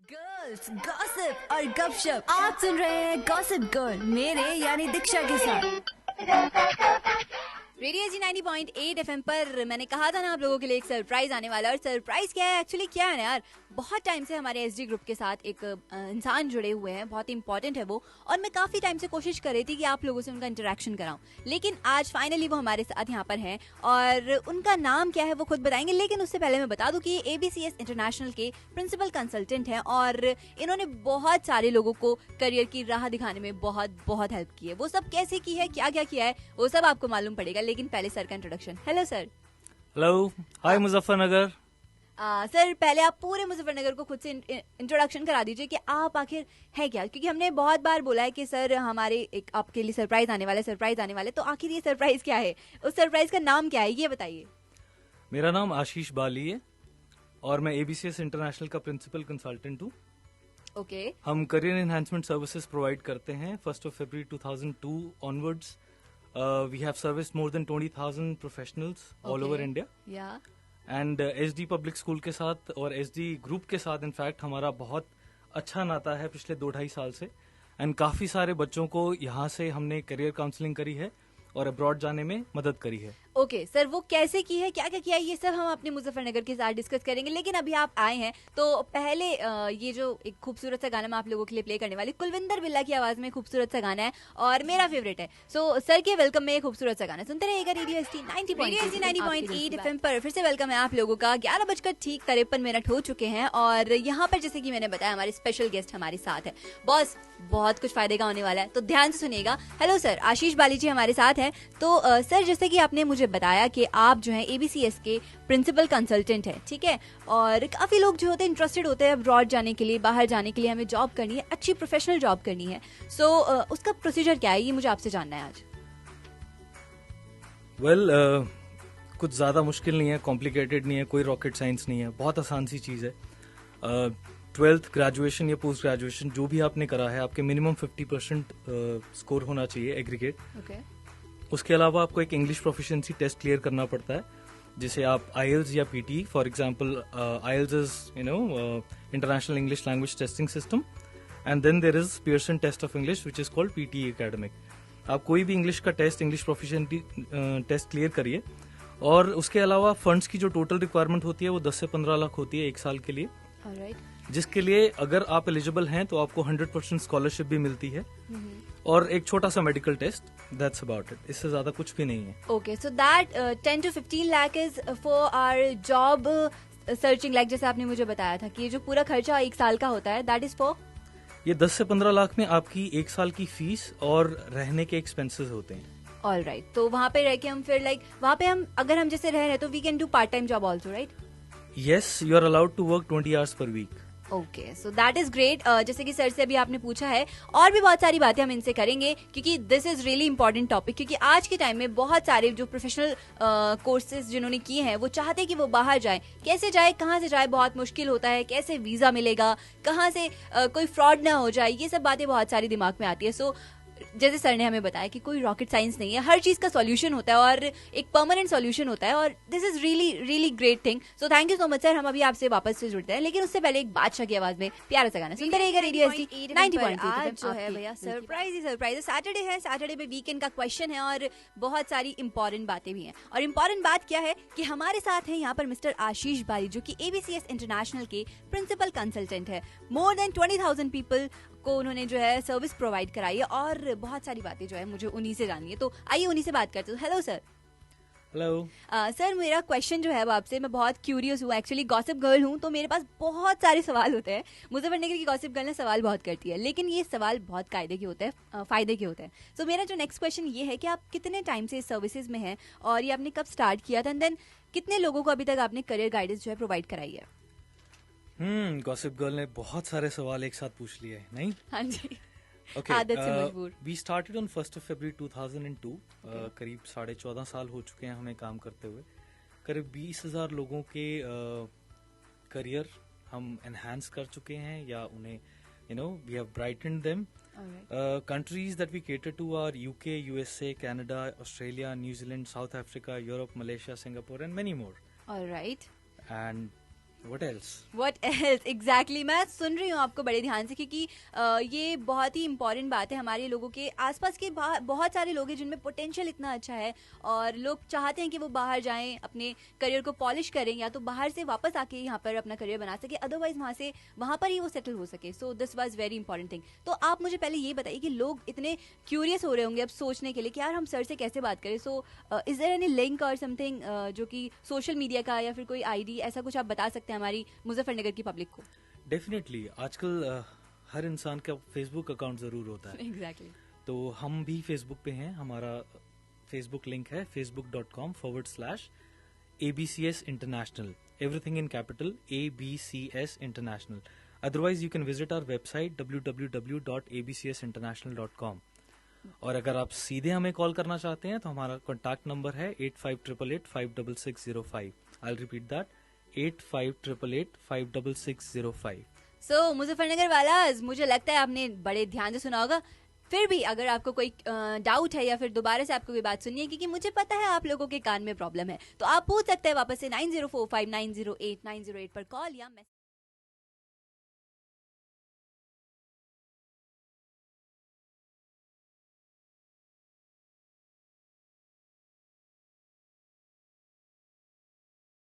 Girls gossip और गपशप आप सुन रहे हैं गॉसिप गर्ल मेरे यानी दीक्षा के साथ रेडियो जी 90.8 FM पर। मैंने कहा था ना आप लोगों के लिए एक सरप्राइज आने वाला है। और सरप्राइज क्या है, एक्चुअली क्या है ना यार, बहुत टाइम से हमारे एसडी ग्रुप के साथ एक इंसान जुड़े हुए हैं, बहुत इंपॉर्टेंट है वो, और मैं काफी टाइम से कोशिश कर रही थी कि आप लोगों से उनका इंटरेक्शन कराऊं, लेकिन आज फाइनली वो हमारे साथ यहाँ पर हैं और उनका नाम क्या है वो खुद बताएंगे। लेकिन उससे पहले मैं बता दूं कि ये ABCS इंटरनेशनल के प्रिंसिपल कंसल्टेंट हैं और इन्होंने बहुत सारे लोगों को करियर की राह दिखाने में बहुत हेल्प की है। वो सब कैसे की है, क्या क्या किया है, वो सब आपको मालूम पड़ेगा, लेकिन पहले सर का इंट्रोडक्शन। Hello sir. हेलो, हाय मुजफ्फरनगर। सर पहले आप पूरे मुजफ्फरनगर को खुद से इंट्रोडक्शन करा दीजिए कि आप आखिर है क्या, क्योंकि हमने बहुत बार बोला है कि सर हमारे एक आपके लिए सरप्राइज आने वाले, तो आखिर ये सरप्राइज क्या है, उस सरप्राइज का नाम क्या है, ये बताइए। मेरा नाम आशीष बाली है और मैं ABCS इंटरनेशनल का प्रिंसिपल कंसल्टेंट हूँ। ओके। हम करियर एनहांसमेंट सर्विसेज प्रोवाइड करते हैं 1 February 2002 onwards. We have serviced more than 20,000 professionals all over India. या एंड SD पब्लिक स्कूल के साथ और SD ग्रुप के साथ इनफैक्ट हमारा बहुत अच्छा नाता है पिछले 2-2.5 साल से। एंड काफी सारे बच्चों को यहाँ से हमने करियर काउंसलिंग करी है और अब्रॉड जाने में मदद करी है। ओके सर, वो कैसे की है, क्या क्या किया है, ये सब हम अपने मुजफ्फरनगर के साथ डिस्कस करेंगे। लेकिन अभी आप आए हैं तो पहले ये जो एक खूबसूरत सा गाना मैं आप लोगों के लिए प्ले करने वाली, कुलविंदर बिल्ला की आवाज में खूबसूरत सा गाना है और मेरा फेवरेट है। सो सर के वेलकम में खूबसूरत सा गाना सुनते रहिएगा रेडियो ST 90.8 FM पर। फिर से वेलकम है आप लोगों का। 11:53 हो चुके हैं और यहाँ पर जैसे कि मैंने बताया हमारे स्पेशल गेस्ट हमारे साथ है। बॉस बहुत कुछ फायदे का होने वाला है, तो ध्यान से सुनिएगा। हेलो सर, आशीष बाली जी हमारे साथ हैं। तो सर जैसे कि आपने मुझे बताया कि आप जो हैं ABCS के प्रिंसिपल कंसल्टेंट हैं, ठीक है, और काफी लोग जो होते हैं इंटरेस्टेड होते हैं अब्रॉड जाने के लिए, बाहर जाने के लिए, हमें जॉब करनी है, अच्छी प्रोफेशनल जॉब करनी है। सो उसका प्रोसीजर क्या है, ये मुझे आपसे जानना है आज। वेल, कुछ ज्यादा मुश्किल नहीं है, कॉम्प्लिकेटेड नहीं है, कोई रॉकेट साइंस नहीं है, बहुत आसान सी चीज है। 12th ग्रेजुएशन या पोस्ट ग्रेजुएशन जो भी आपने करा है, आपके मिनिमम 50% स्कोर होना चाहिए एग्रीगेट। ओके। उसके अलावा आपको एक इंग्लिश प्रोफिशिएंसी टेस्ट क्लियर करना पड़ता है, जिसे आप IELTS या PT, for example IELTS is international English language testing system, and then there is Pearson test of English which is called PTE academic. आप कोई भी इंग्लिश का टेस्ट, इंग्लिश प्रोफिशिएंसी टेस्ट क्लियर करिए। और उसके अलावा फंड्स की जो टोटल रिक्वायरमेंट होती है वो 10 से 15 लाख होती है 1 साल के लिए। ऑलराइट। जिसके लिए अगर आप एलिजिबल हैं तो आपको 100% स्कॉलरशिप भी मिलती है और एक छोटा सा medical test, that's about it. इससे ज्यादा कुछ भी नहीं है। Okay, so that 10 to 15 lakh is for our job searching, like जैसे आपने मुझे बताया था कि ये जो पूरा खर्चा 1 साल का होता है, दैट इज फॉर ये 10 से 15 लाख में आपकी 1 साल की फीस और रहने के एक्सपेंसेस होते हैं। ऑलराइट। तो वहाँ पे रह के हम फिर लाइक वहाँ पे हम अगर हम जैसे रह रहे हैं तो we can do part time job also, right? Yes, you are allowed to work 20 hours per week. Okay, so that is great. जैसे कि सर से अभी आपने पूछा है, और भी बहुत सारी बातें हम इनसे करेंगे क्योंकि this is really important topic. क्योंकि आज के टाइम में बहुत सारे जो प्रोफेशनल कोर्सेज जिन्होंने किए हैं वो चाहते हैं कि वो बाहर जाए, कैसे जाए, कहाँ से जाए, बहुत मुश्किल होता है, कैसे वीजा मिलेगा, कहाँ से कोई फ्रॉड ना हो जाए, ये सब बातें बहुत सारी दिमाग में आती है। सो जैसे सर ने हमें बताया कि कोई रॉकेट साइंस नहीं है, हर चीज का सॉल्यूशन होता है और एक परमानेंट सॉल्यूशन होता है, और this is really great thing. So thank you so much sir. हम अभी आपसे वापस से जुड़ते हैं, लेकिन उससे पहले एक बादशाह की आवाज में प्यारा सा गाना सुनते रहेगा रेडियो ST 90.8 जो है भैया सरप्राइज ही सरप्राइज है। सैटरडे है, सैटरडे में वीकेंड का क्वेश्चन है और बहुत सारी इंपॉर्टेंट बातें भी हैं। और इंपॉर्टेंट बात क्या है कि हमारे साथ है यहाँ पर मिस्टर आशीष बाली, जो कि ABCS इंटरनेशनल के प्रिंसिपल कंसल्टेंट है। मोर देन 20,000 पीपल को उन्होंने जो है सर्विस प्रोवाइड कराई है और बहुत सारी बातें जो है मुझे उन्हीं से जाननी है। तो आइए उन्हीं से बात करते हैं। Hello sir. हेलो सर, मेरा क्वेश्चन जो है वो आपसे, मैं बहुत क्यूरियस हूँ, एक्चुअली गॉसिप गर्ल हूँ, तो मेरे पास बहुत सारे सवाल होते हैं। मुजफ्फरनगर की गॉसिप गर्ल ने सवाल बहुत करती है, लेकिन ये सवाल बहुत कायदे के होते हैं, फायदे के होते हैं। सो मेरा जो नेक्स्ट क्वेश्चन ये है कि आप कितने टाइम से इस सर्विसेज में हैं और ये आपने कब स्टार्ट किया था, एंड देन कितने लोगों को अभी तक आपने करियर गाइडेंस जो है प्रोवाइड कराई है? गॉसिप गर्ल ने बहुत सारे सवाल एक साथ पूछ लिए, नहीं? हाँ जी। Okay, आदत से मजबूर। we started on 1 February 2002. करीब 14.5 साल हो चुके हैं हमें काम करते हुए। करीब 20,000 लोगों के करियर हम एनहांस कर चुके हैं या उन्हें we have brightened them. Countries that we cater to are UK, USA, Canada, Australia, New Zealand, South Africa, Europe, Malaysia, Singapore and many more. All right. And What else? What else? Exactly. मैं सुन रही हूँ आपको बड़े ध्यान से, क्योंकि ये बहुत ही इंपॉर्टेंट बात है। हमारे लोगों के आसपास के बहुत सारे लोग हैं जिनमें पोटेंशियल इतना अच्छा है और लोग चाहते हैं कि वो बाहर जाएं, अपने करियर को पॉलिश करें, या तो बाहर से वापस आके यहाँ पर अपना करियर बना सके, अदरवाइज वहाँ पर ही वो सेटल हो सके। So this was very important thing. तो आप मुझे पहले ये बताइए कि लोग इतने क्यूरियस हो रहे होंगे अब सोचने के लिए कि यार हम सर से कैसे बात करें। So is there any link और समथिंग जो कि सोशल मीडिया का या फिर कोई आईडी, ऐसा कुछ आप बता सकते हैं हमारी मुजफ्फरनगर की पब्लिक को? डेफिनेटली आजकल हर इंसान का फेसबुक अकाउंट जरूर होता है। एग्जैक्टली। तो हम भी फेसबुक पे हैं। हमारा फेसबुक लिंक है facebook.com/ABCS International, everything in capital ABCS International. Otherwise you can visit our website www.abcsinternational.com. और अगर आप सीधे हमें कॉल करना चाहते हैं तो हमारा कॉन्टैक्ट नंबर है 8588856605. I'll repeat that, 8588856605. सो मुजफ्फरनगर वालाज, मुझे लगता है आपने बड़े ध्यान से सुना होगा। फिर भी अगर आपको कोई डाउट है या फिर दोबारा से आपको कोई बात सुननी है, क्योंकि मुझे पता है आप लोगों के कान में प्रॉब्लम है, तो आप पूछ सकते हैं वापस से 9045908908 पर कॉल या मैसेज।